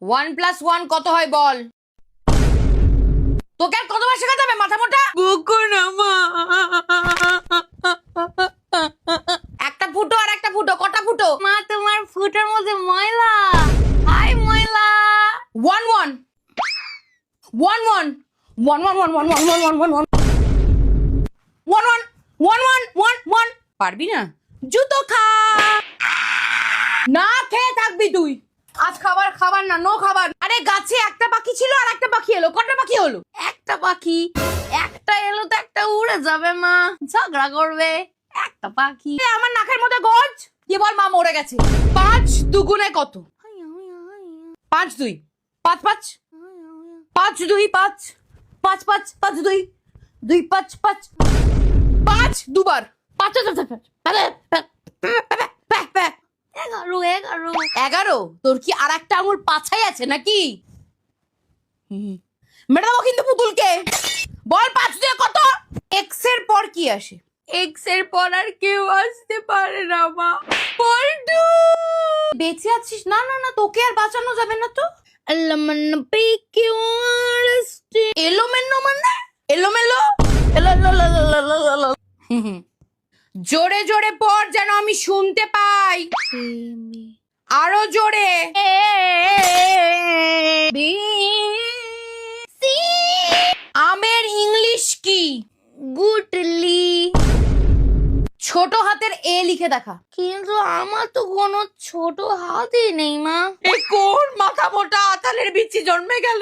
1+1 কত হয় বল? তোকে আর কতবার শেখাতে হবে মাথা মোটা? বকো না মা। একটা ফুটো আর একটা ফুটো, কটা ফুটো? মা তোমার ফুটোর মধ্যে ময়লা। হাই ময়লা। 1-1 1-1 1-1 1-1 1-1 পারবি না? জুতো খা। না খেয়ে থাকবি তুই। আজ খাবার না, নো খাবার। আরে গাছে একটা পাখি ছিল আর একটা পাখি এলো। কটা পাখি হলো? একটা পাখি। একটা এলো তো একটা উড়ে যাবে মা, ঝগড়া করবে। একটা পাখি। আমার নাকের মধ্যে গজ। কি বল, মা মরে গেছে। 5 দুগুণে কত? 5 2 5 5 5 2 5 5 5 5 2 2 5 5 5 দুবার 5 11। তোর কি আর একটা আঙুল পাছাই আছে নাকি? মেটাবো কিন্তু পুতুলকে। বল 5 দিয়ে কত? এক্স এর পর কি আসে? এক্স এর পর আর কেউ আসতে পারে না মা। পল্টু বেঁচে আছিস? না না না, তোকে আর বাঁচানো যাবে না তো। আল্লাহ পিক ইউ এলোমেলো মানে এলোমেলো। এলো। জোরে জোরে পড় যেন আমি শুনতে পাই। আরো জোরে। আমের ইংলিশ কি? গুটলি। ছোট হাতের এ লিখে দেখা। কিন্তু আমার তো কোনো ছোট হাতই নেই মা। এ কোন মাথা মোটা আতালের বিচি জন্মে গেল?